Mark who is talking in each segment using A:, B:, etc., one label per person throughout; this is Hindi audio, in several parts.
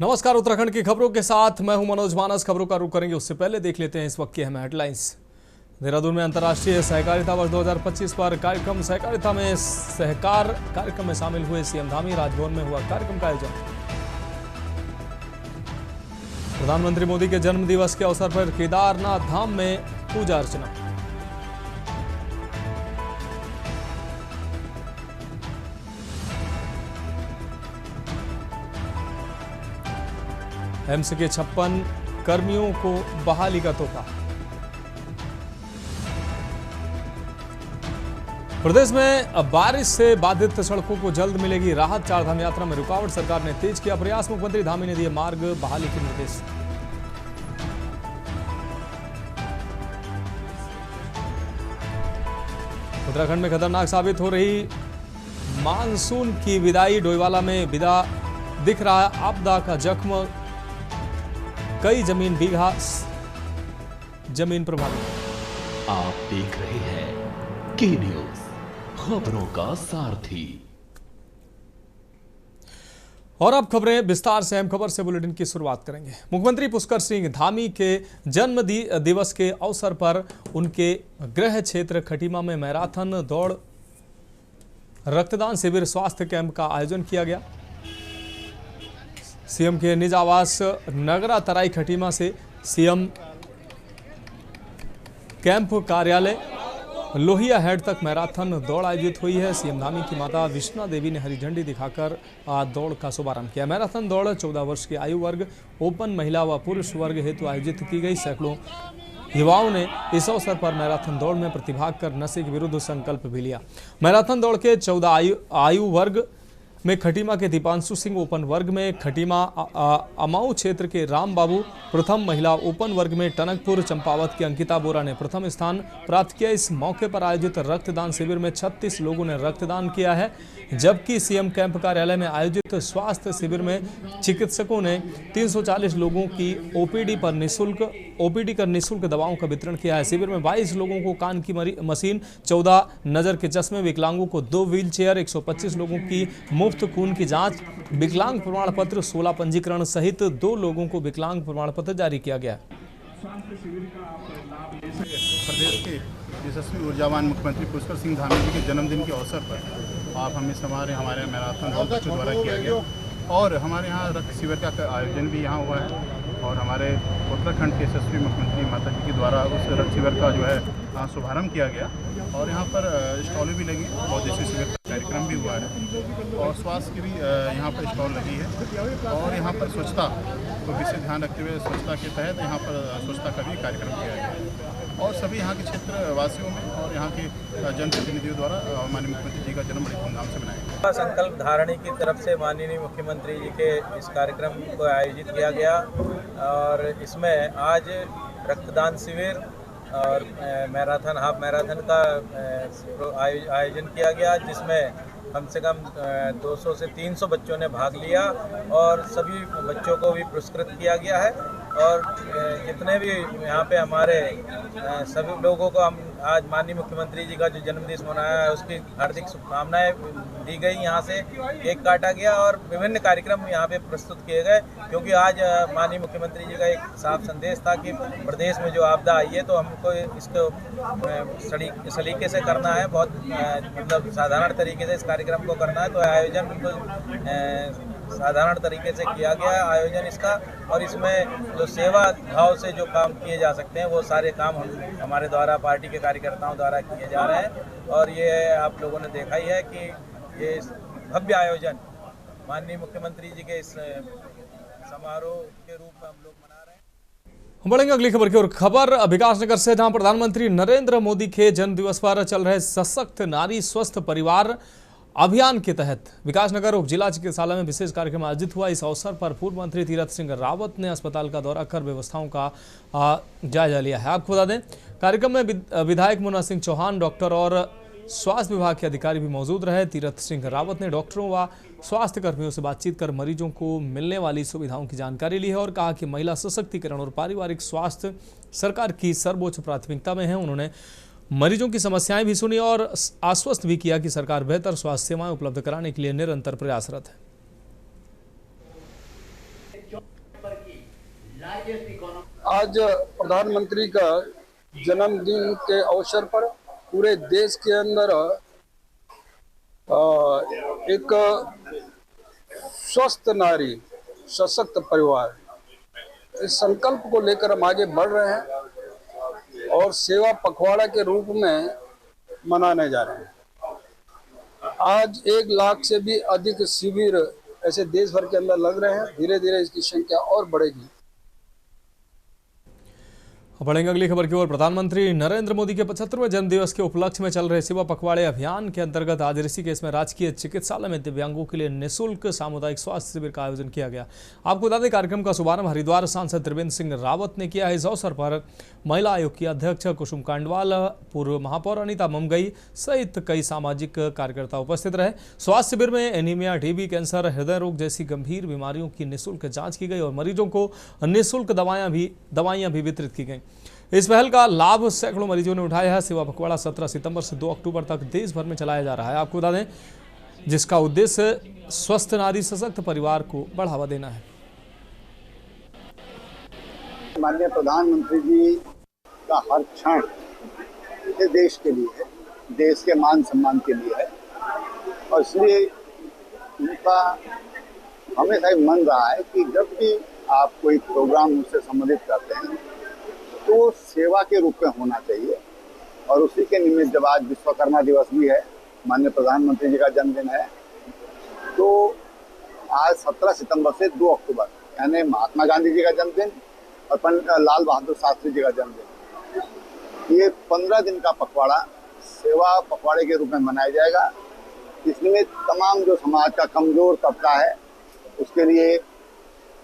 A: नमस्कार, उत्तराखंड की खबरों के साथ मैं हूं मनोज मानस। खबरों का रुख करेंगे उससे पहले देख लेते हैं इस वक्त की अहम हेडलाइंस। देहरादून में अंतर्राष्ट्रीय सहकारिता वर्ष 2025 पर कार्यक्रम। सहकारिता में सहकार कार्यक्रम में शामिल हुए सीएम धामी। राजभवन में हुआ कार्यक्रम का आयोजन। प्रधानमंत्री मोदी के जन्म दिवस के अवसर पर केदारनाथ धाम में पूजा अर्चना। एम्स के 56 कर्मियों को बहाली का तोहफा। प्रदेश में बारिश से बाधित सड़कों को जल्द मिलेगी राहत। चारधाम यात्रा में रुकावट सरकार ने तेज किया प्रयास। मुख्यमंत्री धामी ने दिए मार्ग बहाली के निर्देश। उत्तराखंड में खतरनाक साबित हो रही मानसून की विदाई। डोईवाला में विदा दिख रहा है आपदा का जख्म। कई बीघा जमीन प्रभावित।
B: आप देख रहे हैं की न्यूज, खबरों का सारथी।
A: और अब खबरें विस्तार से। अहम खबर से बुलेटिन की शुरुआत करेंगे। मुख्यमंत्री पुष्कर सिंह धामी के जन्म दिवस के अवसर पर उनके गृह क्षेत्र खटीमा में मैराथन दौड़, रक्तदान शिविर, स्वास्थ्य कैंप का आयोजन किया गया। सीएम के निज आवास नगरा तराई खटीमा से सीएम कैंप कार्यालय लोहिया हेड तक मैराथन दौड़ आयोजित हुई है। सीएम धामी की माता विष्णा देवी ने हरी झंडी दिखाकर दौड़ का शुभारंभ किया। मैराथन दौड़ 14 वर्ष की आयु वर्ग, ओपन महिला व पुरुष वर्ग हेतु आयोजित की गई। सैकड़ों युवाओं ने इस अवसर पर मैराथन दौड़ में प्रतिभाग कर नशे के विरुद्ध संकल्प भी लिया। मैराथन दौड़ के 14 आयु वर्ग में खटीमा के दीपांशु सिंह, ओपन वर्ग में खटीमा अमाऊ क्षेत्र के राम बाबू प्रथम, महिला ओपन वर्ग में टनकपुर चंपावत की अंकिता बोरा ने प्रथम स्थान प्राप्त किया। इस मौके पर आयोजित रक्तदान शिविर में 36 लोगों ने रक्तदान किया है, जबकि सीएम कैंप कार्यालय में आयोजित स्वास्थ्य शिविर में चिकित्सकों ने 340 लोगों की ओपीडी कर निःशुल्क दवाओं का वितरण किया है। शिविर में 22 लोगों को कान की मशीन, 14 नजर के चश्मे, विकलांगों को 2 व्हील चेयर, 125 लोगों की मुफ्त खून की जांच, विकलांग प्रमाण पत्र, 16 पंजीकरण सहित 2 लोगों को विकलांग प्रमाण पत्र जारी किया गया।
C: प्रदेश के यशस्वी ऊर्जावान मुख्यमंत्री पुष्कर सिंह धामी जी के जन्मदिन के अवसर पर आप हमारे मैराथन दौड़ के द्वारा किया गया और हमारे यहाँ रक्त शिविर का आयोजन भी यहाँ हुआ है और हमारे उत्तराखंड के यशस्वी मुख्यमंत्री माता जी के द्वारा उस रक्त शिविर का जो है शुभारंभ किया गया और यहाँ पर स्टॉलें भी लगी, बहुउद्देशीय शिविर का कार्यक्रम भी हुआ है और स्वास्थ्य की भी यहाँ पर स्टॉल लगी है और यहाँ पर स्वच्छता को विशेष ध्यान रखते हुए स्वच्छता के तहत यहाँ पर स्वच्छता का भी कार्यक्रम किया गया और सभी यहाँ के क्षेत्र वासियों में और यहाँ के जनप्रतिनिधियों द्वारा माननीय मुख्यमंत्री जी का जन्म बड़ी धूमधाम से मनाया गया।
D: संकल्प धारणी की तरफ से माननीय मुख्यमंत्री जी के इस कार्यक्रम को आयोजित किया गया और इसमें आज रक्तदान शिविर और मैराथन, हाफ मैराथन का आयोजन किया गया, जिसमें कम से कम 200 से 300 बच्चों ने भाग लिया और सभी बच्चों को भी पुरस्कृत किया गया है और जितने भी यहाँ पे हमारे सभी लोगों को हम आज माननीय मुख्यमंत्री जी का जो जन्मदिन मनाया है उसकी हार्दिक शुभकामनाएं दी गई। यहाँ से केक काटा गया और विभिन्न कार्यक्रम यहाँ पे प्रस्तुत किए गए, क्योंकि आज माननीय मुख्यमंत्री जी का एक साफ संदेश था कि प्रदेश में जो आपदा आई है तो हमको इसको सलीके से करना है, बहुत मतलब साधारण तरीके से इस कार्यक्रम को करना है। तो आयोजन बिल्कुल साधारण तरीके से किया गया आयोजन इसका और इसमें जो सेवा भाव से जो काम किए जा सकते हैं वो सारे काम हमारे द्वारा पार्टी के कार्यकर्ताओं द्वारा किए जा रहे हैं और ये आप लोगों ने देखा ही है कि ये भव्य आयोजन माननीय मुख्यमंत्री जी के इस समारोह के रूप में हम लोग मना रहे हैं।
A: हम बढ़ेंगे अगली खबर की ओर। खबर विकासनगर से, जहां प्रधानमंत्री नरेंद्र मोदी के जन्म दिवस पर चल रहे सशक्त नारी स्वस्थ परिवार अभियान के तहत विकासनगर उप जिला चिकित्सालय में विशेष कार्यक्रम आयोजित हुआ। इस अवसर पर पूर्व मंत्री तीरथ सिंह रावत ने अस्पताल का दौरा कर व्यवस्थाओं का जायजा लिया है। आपको बता दें, कार्यक्रम में विधायक मुन्ना सिंह चौहान, डॉक्टर और स्वास्थ्य विभाग के अधिकारी भी मौजूद रहे। तीरथ सिंह रावत ने डॉक्टरों व स्वास्थ्य कर्मियों से बातचीत कर मरीजों को मिलने वाली सुविधाओं की जानकारी ली है और कहा कि महिला सशक्तिकरण और पारिवारिक स्वास्थ्य सरकार की सर्वोच्च प्राथमिकता में है। उन्होंने मरीजों की समस्याएं भी सुनी और आश्वस्त भी किया कि सरकार बेहतर स्वास्थ्य सेवाएं उपलब्ध कराने के लिए निरंतर प्रयासरत है।
E: आज प्रधानमंत्री का जन्मदिन के अवसर पर पूरे देश के अंदर एक स्वस्थ नारी सशक्त परिवार इस संकल्प को लेकर हम आगे बढ़ रहे हैं और सेवा पखवाड़ा के रूप में मनाने जा रहे हैं। आज 1 लाख से भी अधिक शिविर ऐसे देश भर के अंदर लग रहे हैं। धीरे धीरे इसकी संख्या और बढ़ेगी।
A: बढ़ेंगे अगली खबर की ओर। प्रधानमंत्री नरेंद्र मोदी के 75वें जन्मदिवस के उपलक्ष्य में चल रहे सेवा पखवाड़े अभियान के अंतर्गत आज ऋषिकेश में राजकीय चिकित्सालय में दिव्यांगों के लिए निःशुल्क सामुदायिक स्वास्थ्य शिविर का आयोजन किया गया। आपको बता दें, कार्यक्रम का शुभारंभ हरिद्वार सांसद त्रिवेंद्र सिंह रावत ने किया है। इस अवसर पर महिला आयोग की अध्यक्ष कुसुम कांडवाल, पूर्व महापौर अनीता ममगई सहित कई सामाजिक कार्यकर्ता उपस्थित रहे। स्वास्थ्य शिविर में एनीमिया, टीबी, कैंसर, हृदय रोग जैसी गंभीर बीमारियों की निःशुल्क जांच की गई और मरीजों को निःशुल्क दवाइयां भी वितरित की गई। इस पहल का लाभ सैकड़ों मरीजों ने उठाया है। सेवा पखवाड़ा 17 सितंबर से 2 अक्टूबर तक देश भर में चलाया जा रहा है। आपको बता दें, जिसका उद्देश्य स्वस्थ नारी सशक्त परिवार को बढ़ावा देना है।
F: माननीय प्रधानमंत्री जी का हर क्षण ये देश के लिए है, देश के मान सम्मान के लिए है और इसलिए उनका हमेशा ही मन रहा है कि जब भी आप कोई प्रोग्राम उससे संबंधित करते हैं तो सेवा के रूप में होना चाहिए। और उसी के निमित्त जब आज विश्वकर्मा दिवस भी है, माननीय प्रधानमंत्री जी का जन्मदिन है, तो आज 17 सितंबर से 2 अक्टूबर यानी महात्मा गांधी जी का जन्मदिन और पंडित लाल बहादुर शास्त्री जी का जन्मदिन, ये 15 दिन का पखवाड़ा सेवा पखवाड़े के रूप में मनाया जाएगा। इसमें तमाम जो समाज का कमजोर तबका है उसके लिए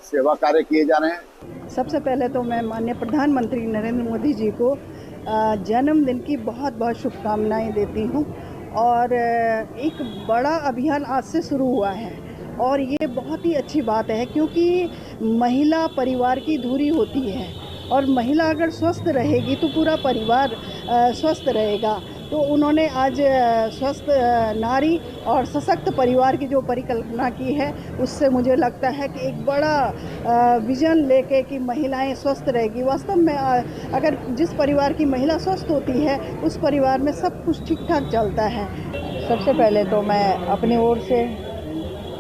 F: सेवा कार्य किए जा रहे हैं।
G: सबसे पहले तो मैं माननीय प्रधानमंत्री नरेंद्र मोदी जी को जन्मदिन की बहुत बहुत शुभकामनाएं देती हूं। और एक बड़ा अभियान आज से शुरू हुआ है और ये बहुत ही अच्छी बात है, क्योंकि महिला परिवार की धुरी होती है और महिला अगर स्वस्थ रहेगी तो पूरा परिवार स्वस्थ रहेगा। तो उन्होंने आज स्वस्थ नारी और सशक्त परिवार की जो परिकल्पना की है, उससे मुझे लगता है कि एक बड़ा विजन लेके कि महिलाएं स्वस्थ रहेगी। वास्तव में अगर जिस परिवार की महिला स्वस्थ होती है उस परिवार में सब कुछ ठीक ठाक चलता है।
H: सबसे पहले तो मैं अपनी ओर से,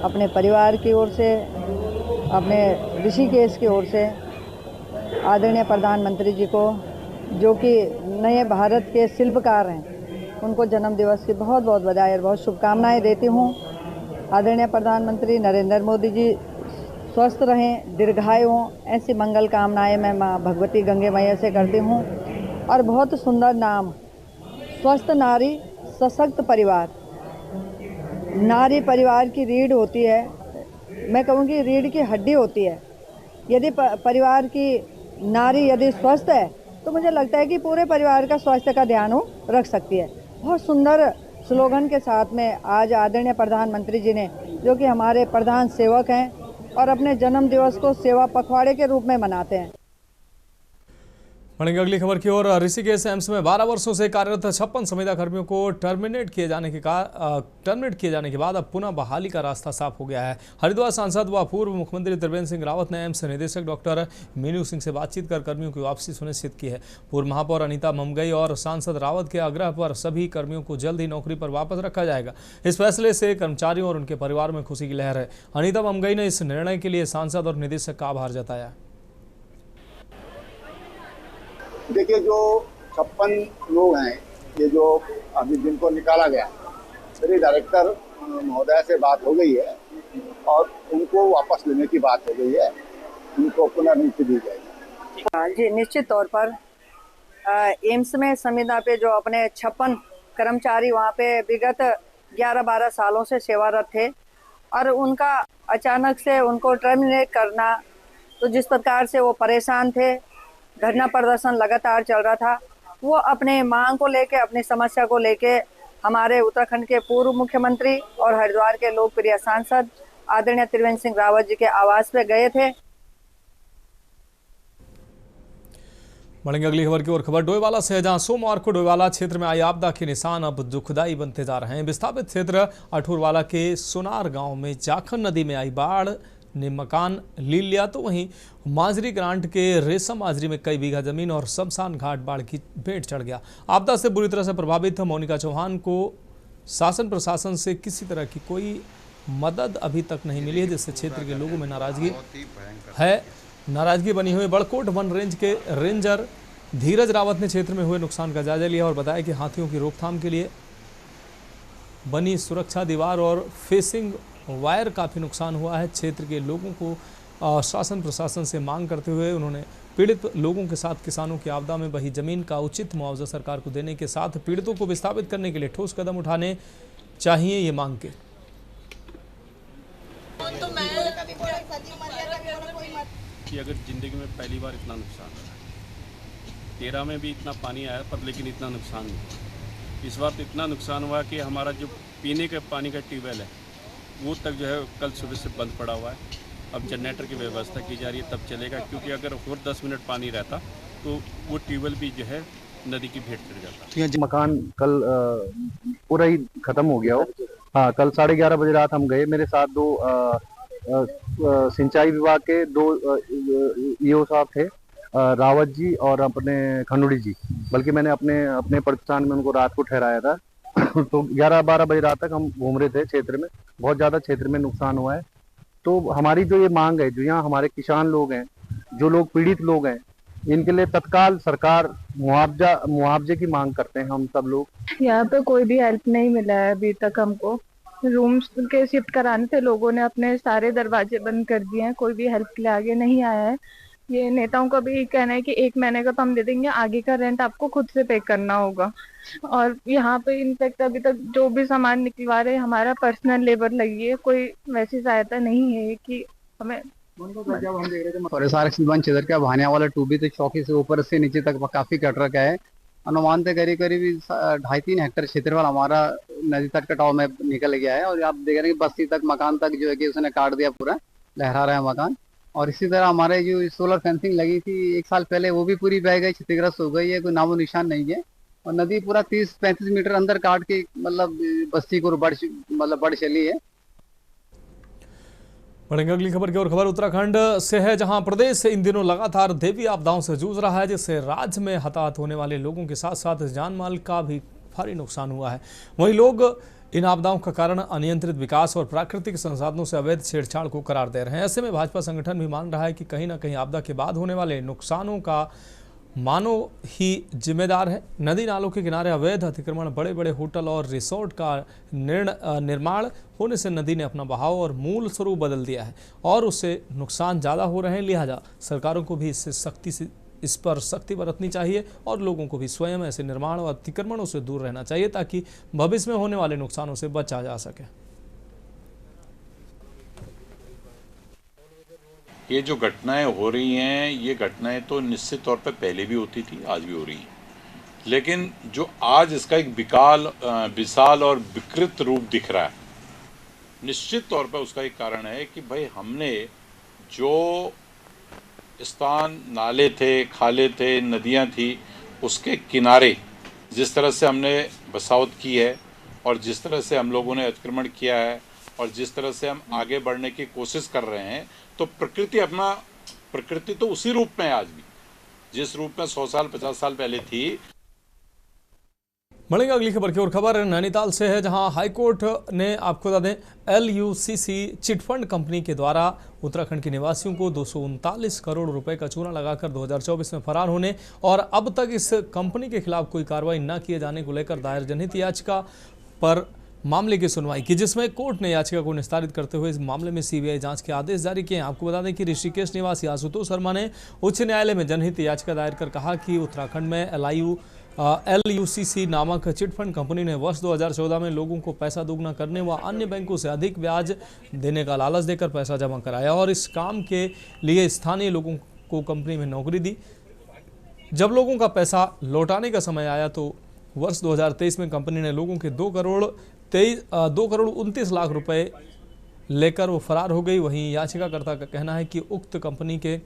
H: अपने परिवार की ओर से, अपने ऋषिकेश की ओर से आदरणीय प्रधानमंत्री जी को, जो कि नए भारत के शिल्पकार हैं, उनको जन्म दिवस की बहुत बहुत बधाई और बहुत शुभकामनाएं देती हूं। आदरणीय प्रधानमंत्री नरेंद्र मोदी जी स्वस्थ रहें, दीर्घायु हों, ऐसी मंगल कामनाएं मैं मां भगवती गंगे मैया से करती हूं। और बहुत सुंदर नाम, स्वस्थ नारी सशक्त परिवार। नारी परिवार की रीढ़ होती है, मैं कहूँगी रीढ़ की हड्डी होती है। यदि परिवार की नारी यदि स्वस्थ है तो मुझे लगता है कि पूरे परिवार का स्वास्थ्य का ध्यान वो रख सकती है। बहुत सुंदर स्लोगन के साथ में आज आदरणीय प्रधानमंत्री जी ने, जो कि हमारे प्रधान सेवक हैं और अपने जन्म दिवस को सेवा पखवाड़े के रूप में मनाते हैं।
A: बढ़ेंगे अगली खबर की ओर। ऋषिकेश एम्स में 12 वर्षों से कार्यरत 56 संविदा कर्मियों को टर्मिनेट किए जाने के बाद अब पुनः बहाली का रास्ता साफ हो गया है। हरिद्वार सांसद व पूर्व मुख्यमंत्री त्रिवेंद्र सिंह रावत ने एम्स निदेशक डॉक्टर मीनू सिंह से बातचीत कर कर्मियों की वापसी सुनिश्चित की है। पूर्व महापौर अनीता ममगई और सांसद रावत के आग्रह पर सभी कर्मियों को जल्द ही नौकरी पर वापस रखा जाएगा। इस फैसले से कर्मचारियों और उनके परिवार में खुशी की लहर है। अनीता ममगई ने इस निर्णय के लिए सांसद और निदेशक का आभार जताया।
F: देखिए, जो 56 लोग हैं, ये जो अभी जिनको निकाला गया, मेरी डायरेक्टर महोदय से बात हो गई है और उनको वापस लेने की बात हो गई है, उनको पुनर्नियुक्ति दी जाएगी।
H: जी, निश्चित तौर पर एम्स में संविदा पे जो अपने 56 कर्मचारी वहाँ पे विगत 11-12 सालों से सेवारत थे और उनका अचानक से उनको टर्मिनेट करना, तो जिस प्रकार से वो परेशान थे, धरना प्रदर्शन लगातार चल रहा था, वो अपने मांग को लेके, अपनी समस्या को लेके हमारे उत्तराखंड के पूर्व मुख्यमंत्री और हरिद्वार के लोकप्रिय सांसद आदरणीय त्रिवेंद्र सिंह रावत जी के आवास पे गए थे।
A: बढ़ेंगे अगली खबर की ओर। खबर डोईवाला से है, जहां सोमवार को डोईवाला क्षेत्र में आई आपदा के निशान अब दुखदाई बनते जा रहे हैं। विस्थापित क्षेत्र अठूरवाला के सोनार गांव में जाखन नदी में आई बाढ़ ने मकान ले लिया, तो वहीं माजरी ग्रांट के रेशम माजरी में कई बीघा जमीन और शमशान घाट बाढ़ की भेंट चढ़ गया। आपदा से बुरी तरह से प्रभावित मोनिका चौहान को शासन प्रशासन से किसी तरह की कोई मदद अभी तक नहीं मिली है, जिससे क्षेत्र के लोगों में नाराजगी बनी हुई। बड़कोट वन रेंज के रेंजर धीरज रावत ने क्षेत्र में हुए नुकसान का जायजा लिया और बताया कि हाथियों की रोकथाम के लिए बनी सुरक्षा दीवार और फेसिंग वायर काफ़ी नुकसान हुआ है। क्षेत्र के लोगों को शासन प्रशासन से मांग करते हुए उन्होंने पीड़ित लोगों के साथ किसानों की आपदा में बही जमीन का उचित मुआवजा सरकार को देने के साथ पीड़ितों को विस्थापित करने के लिए ठोस कदम उठाने चाहिए, ये मांग के।
I: कि अगर ज़िंदगी में पहली बार इतना नुकसान है, 13 में भी इतना पानी आया पर लेकिन इतना नुकसान नहीं। इस बार तो इतना नुकसान हुआ कि हमारा जो पीने के पानी का ट्यूबवेल है वो तक जो है कल सुबह से बंद पड़ा हुआ है। अब जनरेटर की व्यवस्था की जा रही है, तब चलेगा, क्योंकि अगर और 10 मिनट पानी रहता तो वो ट्यूबवेल भी जो है नदी की भेंट चढ़ जाता।
J: मकान कल पूरा ही खत्म हो गया हो। हाँ, कल 11:30 बजे रात हम गए, मेरे साथ दो सिंचाई विभाग के 2 ईओ साहब थे, रावत जी और अपने खंडूड़ी जी। बल्कि मैंने अपने प्रतिष्ठान में उनको रात को ठहराया था। तो 11-12 बजे रात तक हम घूम रहे थे क्षेत्र में। बहुत ज़्यादा क्षेत्र में नुकसान हुआ है। तो हमारी जो ये मांग है, जो यहाँ हमारे किसान लोग हैं, जो लोग पीड़ित लोग हैं, इनके लिए तत्काल सरकार मुआवजे की मांग करते हैं हम सब लोग।
K: यहाँ पे कोई भी हेल्प नहीं मिला है अभी तक हमको। रूम्स के शिफ्ट कराने थे, लोगों ने अपने सारे दरवाजे बंद कर दिए हैं, कोई भी हेल्प के लिए आगे नहीं आया है। ये नेताओं का भी कहना है कि 1 महीने का तो हम दे देंगे, आगे का रेंट आपको खुद से पे करना होगा। और यहाँ पे इनफैक्ट अभी तक जो भी सामान निकलवा रहे हमारा पर्सनल लेबर लगी है, कोई वैसी सहायता नहीं है कि हमें।
L: क्षेत्र का भानिया वाला टूबी तो चौकी से ऊपर से नीचे तक काफी कट रखा है। अनुमान से करीब 2.5-3 हेक्टेयर क्षेत्र वाला हमारा नदी तट कटाव में निकल गया है। और आप देख रहे हैं बस्ती तक, मकान तक जो है कि उसने काट दिया, पूरा लहरा रहा है मकान। और इसी तरह हमारे जो सोलर फेंसिंग लगी थी 1 साल पहले, वो भी पूरी बह गई, क्षतिग्रस्त हो गई है, कोई नामो निशान नहीं है। और नदी पूरा 30-35 मीटर अंदर काट के मतलब बस्ती को बढ़ चली है।
A: बढ़ेंगे अगली खबर की ओर। खबर उत्तराखंड से है, जहां प्रदेश इन दिनों लगातार दैवीय आपदाओं से जूझ रहा है, जिससे राज्य में हताहत होने वाले लोगों के साथ साथ जान माल का भी भारी नुकसान हुआ है। वहीं लोग इन आपदाओं का कारण अनियंत्रित विकास और प्राकृतिक संसाधनों से अवैध छेड़छाड़ को करार दे रहे हैं। ऐसे में भाजपा संगठन भी मान रहा है कि कहीं न कहीं आपदा के बाद होने वाले नुकसानों का मानव ही जिम्मेदार है। नदी नालों के किनारे अवैध अतिक्रमण, बड़े बड़े होटल और रिसोर्ट का निर्माण होने से नदी ने अपना बहाव और मूल स्वरूप बदल दिया है और उससे नुकसान ज़्यादा हो रहे हैं। लिहाजा सरकारों को भी इस पर सख्ती बरतनी चाहिए और लोगों को भी स्वयं ऐसे निर्माण और अतिक्रमणों से दूर रहना चाहिए, ताकि भविष्य में होने वाले नुकसानों से बचा जा सके।
M: ये जो घटनाएं हो रही हैं, ये घटनाएं तो निश्चित तौर पे पहले भी होती थी, आज भी हो रही हैं, लेकिन जो आज इसका एक विशाल और विकृत रूप दिख रहा है, निश्चित तौर पे उसका एक कारण है कि भाई हमने जो स्थान, नाले थे, खाले थे, नदियां थी, उसके किनारे जिस तरह से हमने बसावट की है और जिस तरह से हम लोगों ने अतिक्रमण किया है और जिस तरह से हम आगे बढ़ने की कोशिश कर रहे हैं, तो प्रकृति तो उसी रूप में है आज भी, जिस रूप में 100 साल 50 साल पहले थी।
A: बढ़ेंगे अगली खबर की ओर। खबर नैनीताल से है, जहां हाईकोर्ट ने आपको बता दें LUCC चिटफंड कंपनी के द्वारा उत्तराखंड के निवासियों को 239 करोड़ रुपए का चूना लगाकर 2024 में फरार होने और अब तक इस कंपनी के खिलाफ कोई कार्रवाई न किए जाने को लेकर दायर जनहित याचिका पर मामले की सुनवाई की, जिसमें कोर्ट ने याचिका को निस्तारित करते हुए इस मामले में CBI जांच के आदेश जारी किए। आपको बता दें कि ऋषिकेश निवासी आशुतोष शर्मा ने उच्च न्यायालय में जनहित याचिका दायर कर कहा कि उत्तराखंड में LUCC नामक चिटफंड कंपनी ने वर्ष 2014 में लोगों को पैसा दोगुना करने व अन्य बैंकों से अधिक ब्याज देने का लालच देकर पैसा जमा कराया और इस काम के लिए स्थानीय लोगों को कंपनी में नौकरी दी। जब लोगों का पैसा लौटाने का समय आया तो वर्ष 2023 में कंपनी ने लोगों के 2 करोड़ 29 लाख रुपए लेकर वो फरार हो गई। वहीं याचिकाकर्ता का कहना है कि उक्त कंपनी के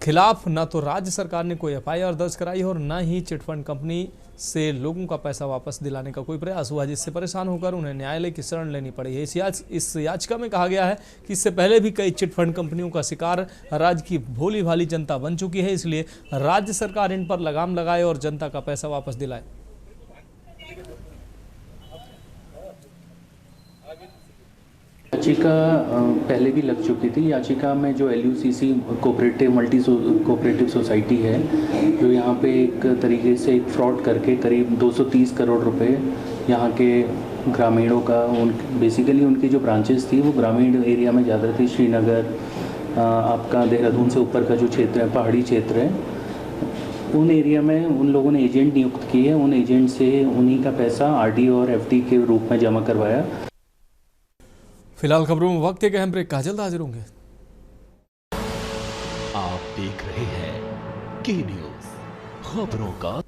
A: खिलाफ न तो राज्य सरकार ने कोई एफआईआर दर्ज कराई और न ही चिटफंड कंपनी से लोगों का पैसा वापस दिलाने का कोई प्रयास हुआ, जिससे परेशान होकर उन्हें न्यायालय की शरण लेनी पड़ी है। इस याचिका में कहा गया है कि इससे पहले भी कई चिटफंड कंपनियों का शिकार राज्य की भोली भाली जनता बन चुकी है, इसलिए राज्य सरकार इन पर लगाम लगाए और जनता का पैसा वापस दिलाए।
N: याचिका पहले भी लग चुकी थी। याचिका में जो LUCC cooperative multi cooperative society है, जो यहाँ पे एक तरीके से एक फ्रॉड करके करीब 230 करोड़ रुपए यहाँ के ग्रामीणों का, बेसिकली उनकी जो ब्रांचेस थी वो ग्रामीण एरिया में ज़्यादा थी। श्रीनगर, आपका देहरादून से ऊपर का जो क्षेत्र है, पहाड़ी क्षेत्र है, उन एरिया में उन लोगों ने एजेंट नियुक्त किए। उन एजेंट से उन्हीं का पैसा RD और FD के रूप में जमा करवाया।
A: फिलहाल खबरों में वक्त के अहम ब्रेक का, जल्द हाजिर होंगे।
B: आप देख रहे हैं के न्यूज़, खबरों का।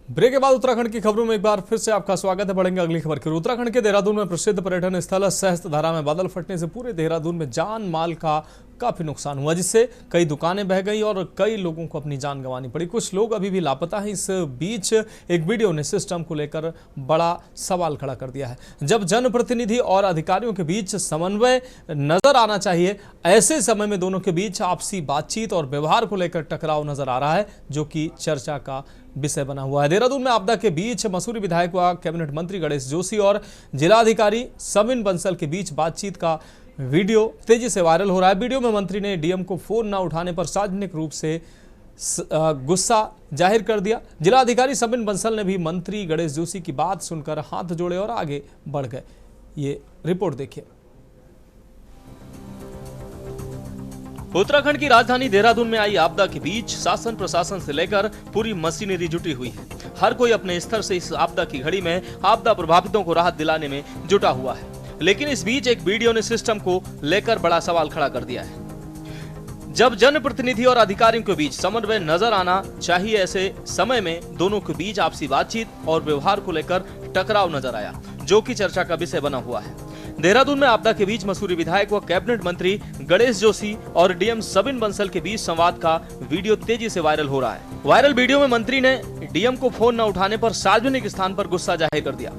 A: ब्रेक के बाद उत्तराखंड की खबरों में एक बार फिर से आपका स्वागत है। बढ़ेंगे अगली खबर की। उत्तराखंड के देहरादून में प्रसिद्ध पर्यटन स्थल सहस्त्रधारा में बादल फटने से पूरे देहरादून में जान माल का काफी नुकसान हुआ, जिससे कई दुकानें बह गई और कई लोगों को अपनी जान गंवानी पड़ी। कुछ लोग अभी भी लापता हैं। इस बीच एक वीडियो ने सिस्टम को लेकर बड़ा सवाल खड़ा कर दिया है। जब जनप्रतिनिधि और अधिकारियों के बीच समन्वय नजर आना चाहिए, ऐसे समय में दोनों के बीच आपसी बातचीत और व्यवहार को लेकर टकराव नजर आ रहा है, जो कि चर्चा का विषय बना हुआ है। देहरादून में आपदा के बीच मसूरी विधायक व कैबिनेट मंत्री गणेश जोशी और जिलाधिकारी सविन बंसल के बीच बातचीत का वीडियो तेजी से वायरल हो रहा है। वीडियो में मंत्री ने डीएम को फोन न उठाने पर सार्वजनिक रूप से गुस्सा जाहिर कर दिया। जिलाधिकारी सविन बंसल ने भी मंत्री गणेश जोशी की बात सुनकर हाथ जोड़े और आगे बढ़ गए। ये रिपोर्ट देखिए। उत्तराखंड की राजधानी देहरादून में आई आपदा के बीच शासन प्रशासन से लेकर पूरी मशीनरी जुटी हुई है। हर कोई अपने स्तर से इस आपदा की घड़ी में आपदा प्रभावितों को राहत दिलाने में जुटा हुआ है, लेकिन इस बीच एक वीडियो ने सिस्टम को लेकर बड़ा सवाल खड़ा कर दिया है। जब जनप्रतिनिधि और अधिकारियों के बीच समन्वय नजर आना चाहिए, ऐसे समय में दोनों के बीच आपसी बातचीत और व्यवहार को लेकर टकराव नजर आया, जो कि चर्चा का विषय बना हुआ है। देहरादून में आपदा के बीच मसूरी विधायक व कैबिनेट मंत्री गणेश जोशी और डीएम सविन बंसल के बीच संवाद का वीडियो तेजी से वायरल हो रहा है। वायरल वीडियो में मंत्री ने डीएम को फोन न उठाने पर सार्वजनिक स्थान पर गुस्सा जाहिर कर दिया।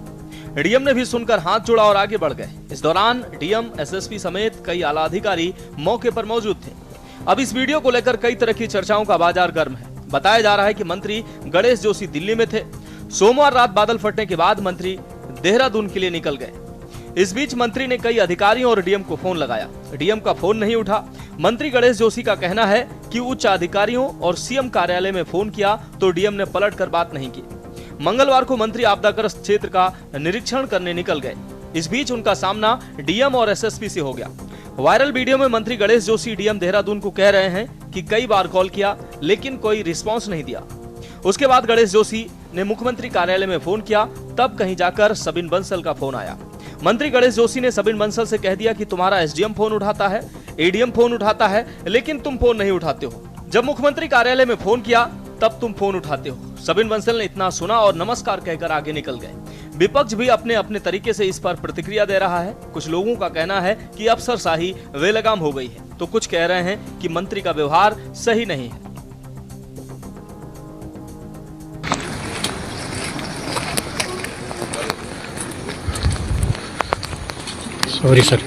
A: डीएम ने भी सुनकर हाथ जोड़ा और आगे बढ़ गए। इस दौरान डीएम, एसएसपी समेत कई आला अधिकारी मौके पर मौजूद थे। अब इस वीडियो को लेकर कई तरह की चर्चाओं का बाजार गर्म है। बताया जा रहा है कि मंत्री गणेश जोशी दिल्ली में थे। सोमवार रात बादल फटने के बाद मंत्री देहरादून के लिए निकल गए। इस बीच मंत्री ने कई अधिकारियों और डीएम को फोन लगाया। डीएम का फोन नहीं उठा। मंत्री गणेश जोशी का कहना है कि उच्च अधिकारियों और सीएम कार्यालय में फोन किया तो डीएम ने पलटकर बात नहीं की। मंगलवार को मंत्री आपदाग्रस्त क्षेत्र का निरीक्षण करने निकल गए। इस बीच उनका सामना डीएम और एसएसपी से हो गया। वायरल वीडियो में मंत्री गणेश जोशी डीएम देहरादून को कह रहे हैं कि कई बार कॉल किया लेकिन कोई रिस्पांस नहीं दिया। उसके बाद गणेश जोशी ने मुख्यमंत्री कार्यालय में फोन किया, तब कहीं जाकर सविन बंसल का फोन आया। मंत्री गणेश जोशी ने सविन बंसल से कह दिया कि तुम्हारा एसडीएम फोन उठाता है, एडीएम फोन उठाता है, लेकिन तुम फोन नहीं उठाते हो। जब मुख्यमंत्री कार्यालय में फोन किया तब तुम फोन उठाते हो। सविन बंसल ने इतना सुना और नमस्कार कहकर आगे निकल गए। विपक्ष भी अपने अपने तरीके से इस पर प्रतिक्रिया दे रहा है। कुछ लोगों का कहना है कि अफसरशाही बेलगाम हो गई है, तो कुछ कह रहे हैं कि मंत्री का व्यवहार सही नहीं है।
O: Sorry sir.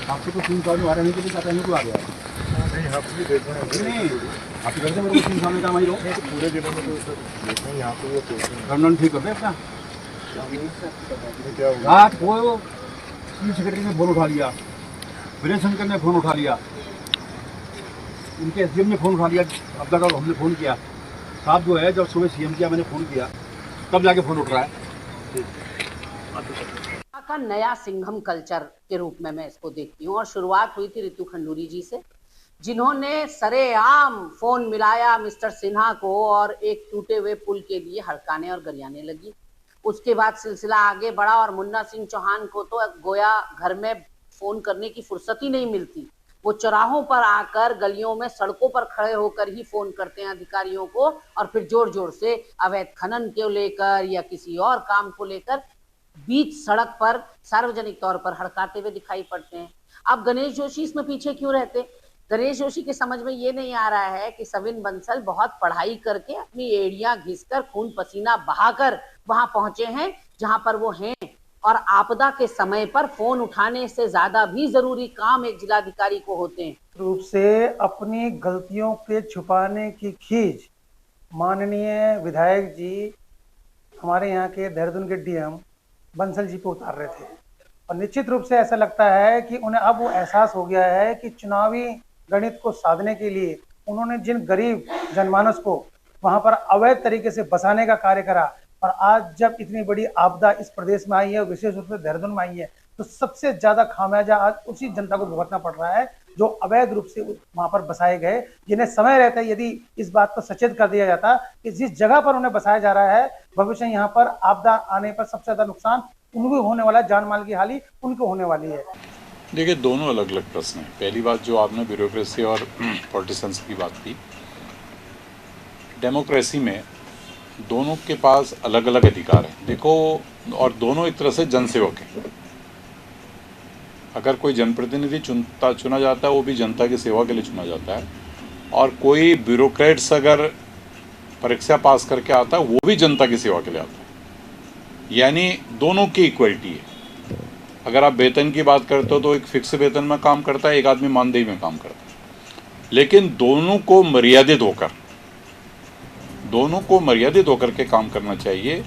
P: आपको तो 3 साल में रहने के लिए क्या कहने को आ गया? नहीं, आप भी देख रहे हैं। नहीं, आप कहते हैं मेरे को 3 साल में काम आई रहो। पूरे जिले में तो यहाँ पे वो गवर्नमेंट ठीक कर दे अपना। रात को चीफ सेक्रेटरी ने फोन उठा लिया, वीरेंद्र शंकर ने फोन उठा लिया, उनके एसडीएम ने फोन उठा लिया। अब तक हमने फोन किया साहब, जो है जब सुबह सीएम किया मैंने फोन किया, तब जाके फोन उठ रहा है।
Q: का नया सिंघम कल्चर के रूप में मैं इसको देखती हूँ। और शुरुआत हुई थी रितु खंडूरी जी से, जिन्होंने सरेआम फोन मिलाया मिस्टर सिन्हा को और एक टूटे हुए पुल के लिए हड़काने और गरियाने लगी। उसके बाद सिलसिला आगे बढ़ा और मुन्ना सिंह चौहान को तो गोया घर में फोन करने की फुर्सत ही नहीं मिलती। वो चौराहों पर आकर, गलियों में, सड़कों पर खड़े होकर ही फोन करते हैं अधिकारियों को, और फिर जोर जोर से अवैध खनन को लेकर या किसी और काम को लेकर बीच सड़क पर सार्वजनिक तौर पर हड़काते हुए दिखाई पड़ते हैं। अब गणेश जोशी इसमें पीछे क्यों रहते? गणेश जोशी के समझ में ये नहीं आ रहा है कि सविन बंसल बहुत पढ़ाई करके अपनी एड़ियां घिसकर खून पसीना बहाकर वहां पहुंचे हैं जहां पर वो हैं, और आपदा के समय पर फोन उठाने से ज्यादा भी जरूरी काम एक जिलाधिकारी को होते हैं।
R: रूप से अपनी गलतियों के छुपाने की खींच माननीय विधायक जी हमारे यहाँ के देहरादून के डीएम बंसल जी पे उतार रहे थे, और निश्चित रूप से ऐसा लगता है कि उन्हें अब वो एहसास हो गया है कि चुनावी गणित को साधने के लिए उन्होंने जिन गरीब जनमानस को वहां पर अवैध तरीके से बसाने का कार्य करा, और आज जब इतनी बड़ी आपदा इस प्रदेश में आई है, विशेष रूप से देहरादून में आई है, तो सबसे ज्यादा खामियाजा आज उसी जनता को भुगतना पड़ रहा है जो अवैध रूप से वहां पर बसाए गए, जिन्हें समय रहता है यदि इस बात को सचेत कर दिया जाता कि जिस जगह पर उन्हें बसाया जा रहा है भविष्य यहाँ पर आपदा आने पर सबसे ज्यादा नुकसान उनको होने वाला, जान माल की हानि उनको होने वाली है।
M: देखिए, दोनों अलग अलग प्रश्न हैं। पहली बात जो आपने ब्यूरोक्रेसी और पॉलिटिशियंस की बात की, डेमोक्रेसी में दोनों के पास अलग अलग अधिकार हैं। देखो, और दोनों एक तरह से जनसेवक हैं। अगर कोई जनप्रतिनिधि चुना जाता है वो भी जनता की सेवा के लिए चुना जाता है, और कोई ब्यूरोक्रेट्स अगर परीक्षा पास करके आता है वो भी जनता की सेवा के लिए आता है। यानी दोनों की इक्वलिटी है। अगर आप वेतन की बात करते हो तो एक फिक्स वेतन में काम करता है, एक आदमी मानदेय में काम करता है, लेकिन दोनों को मर्यादित होकर के काम करना चाहिए,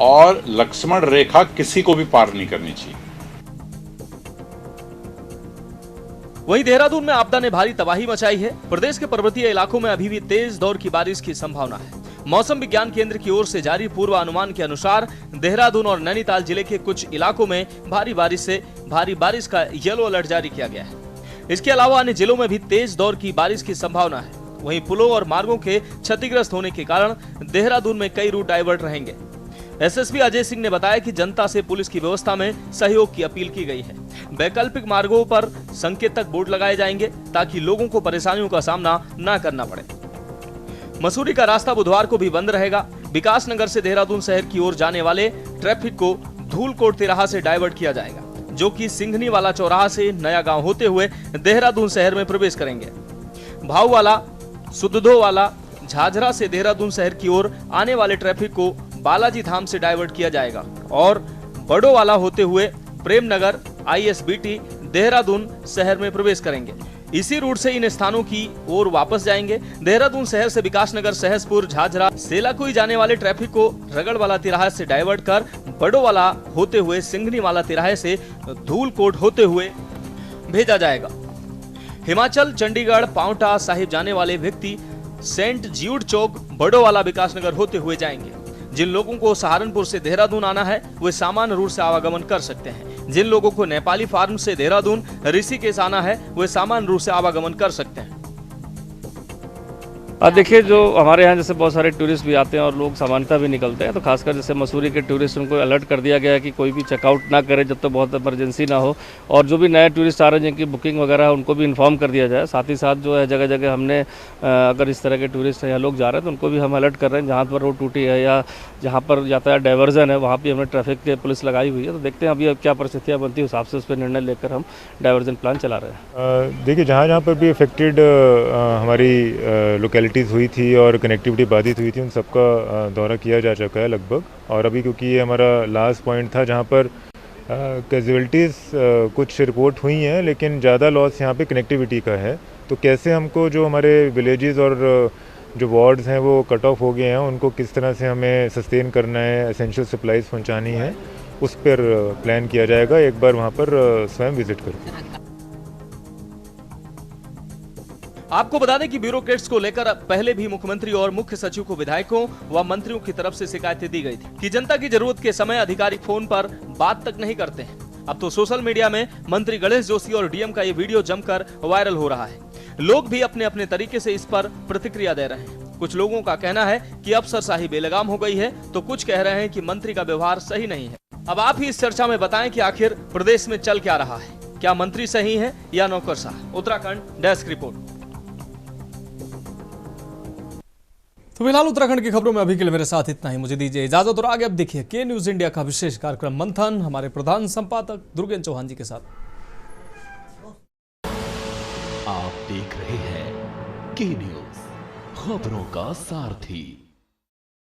M: और लक्ष्मण रेखा किसी को भी पार नहीं करनी चाहिए।
A: वहीं देहरादून में आपदा ने भारी तबाही मचाई है। प्रदेश के पर्वतीय इलाकों में अभी भी तेज दौर की बारिश की संभावना है। मौसम विज्ञान केंद्र की ओर से जारी पूर्वानुमान के अनुसार देहरादून और नैनीताल जिले के कुछ इलाकों में भारी बारिश का येलो अलर्ट जारी किया गया है। इसके अलावा अन्य जिलों में भी तेज दौर की बारिश की संभावना है। वहीं पुलों और मार्गों के क्षतिग्रस्त होने के कारण देहरादून में कई रूट डाइवर्ट रहेंगे। एसएसपी अजय सिंह ने बताया कि जनता से पुलिस की व्यवस्था में सहयोग की अपील की गई है। वैकल्पिक मार्गों पर संकेतक बोर्ड लगाए जाएंगे ताकि लोगों को परेशानियों का सामना न करना पड़े। मसूरी का रास्ता बुधवार को भी बंद रहेगा। विकास नगर से देहरादून शहर की ओर जाने वाले ट्रैफिक को धूलकोट तिराहा से डाइवर्ट किया जाएगा, जो कि सिंघनी वाला चौराहा से नया गांव होते हुए देहरादून शहर में प्रवेश करेंगे। भाववाला, सुदधो वाला, झाझरा से देहरादून शहर की ओर आने वाले ट्रैफिक को बालाजी धाम से डाइवर्ट किया जाएगा, और बड़ो वाला होते हुए प्रेमनगर, ISBT देहरादून शहर में प्रवेश करेंगे। इसी रूट से इन स्थानों की ओर वापस जाएंगे। देहरादून शहर से विकासनगर, सहसपुर, झाझरा, सेलाकुई जाने वाले ट्रैफिक को रगड़वाला तिराहे से डाइवर्ट कर बड़ोवाला होते हुए सिंघनी वाला तिराहे से धूलकोट होते हुए भेजा जाएगा। हिमाचल, चंडीगढ़, पांवटा साहिब जाने वाले व्यक्ति सेंट ज्यूड चौक, बड़ोवाला, विकासनगर होते हुए जाएंगे। जिन लोगों को सहारनपुर से देहरादून आना है वे सामान्य रूट से आवागमन कर सकते हैं। जिन लोगों को नेपाली फार्म से देहरादून, ऋषिकेश आना है वे सामान्य रूट से आवागमन कर सकते हैं।
S: अब देखिए, जो हमारे यहाँ जैसे बहुत सारे टूरिस्ट भी आते हैं और लोग सामान्यतः भी निकलते हैं, तो खासकर जैसे मसूरी के टूरिस्ट उनको अलर्ट कर दिया गया है कि कोई भी चेकआउट ना करे जब तक तो बहुत इमरजेंसी ना हो, और जो भी नए टूरिस्ट आ रहे हैं जिनकी बुकिंग वगैरह है उनको भी इन्फॉर्म कर दिया जाए। साथ ही साथ जो है जगह जगह हमने अगर इस तरह के टूरिस्ट या लोग जा रहे हैं तो उनको भी हम अलर्ट कर रहे हैं। जहाँ पर रोड टूटी है या जहाँ पर यातायात डाइवर्जन है वहाँ भी हमने ट्रैफिक की पुलिस लगाई हुई है। तो देखते हैं अभी क्या परिस्थितियाँ बनती है, हिसाब से उस पर निर्णय लेकर हम डाइवर्जन प्लान चला रहे हैं।
T: देखिए, जहाँ जहाँ पर भी अफेक्टेड हमारी लोकेलिटीज़ हुई थी और कनेक्टिविटी बाधित हुई थी उन सबका दौरा किया जा चुका है लगभग। और अभी क्योंकि ये हमारा लास्ट पॉइंट था जहाँ पर कैजुअलिटीज़ कुछ रिपोर्ट हुई हैं, लेकिन ज़्यादा लॉस यहाँ पे कनेक्टिविटी का है। तो कैसे हमको जो हमारे विलेजेस और जो वार्ड्स हैं वो कट ऑफ हो गए हैं उनको किस तरह से हमें सस्टेन करना है, एसेंशियल सप्लाईज पहुँचानी है, उस पर प्लान किया जाएगा एक बार वहाँ पर स्वयं विजिट करके।
A: आपको बता दें कि ब्यूरोक्रेट्स को लेकर पहले भी मुख्यमंत्री और मुख्य सचिव को विधायकों व मंत्रियों की तरफ से शिकायतें दी गई थी कि जनता की जरूरत के समय अधिकारी फोन पर बात तक नहीं करते हैं। अब तो सोशल मीडिया में मंत्री गणेश जोशी और डीएम का ये वीडियो जमकर वायरल हो रहा है। लोग भी अपने अपने तरीके से इस पर प्रतिक्रिया दे रहे हैं। कुछ लोगों का कहना है कि अफसरशाही बेलगाम हो गई है, तो कुछ कह रहे हैं कि मंत्री का व्यवहार सही नहीं है। अब आप ही इस चर्चा में बताएं कि आखिर प्रदेश में चल क्या रहा है, क्या मंत्री सही है या नौकरशाह। Uttarakhand desk report. तो फिलहाल उत्तराखंड की खबरों में अभी के लिए मेरे साथ इतना ही। मुझे दीजिए इजाजत और आगे अब देखिए के न्यूज इंडिया का विशेष कार्यक्रम मंथन हमारे प्रधान संपादक दुर्गेन चौहान जी के साथ।
B: आप देख रहे हैं के न्यूज, खबरों का सारथी।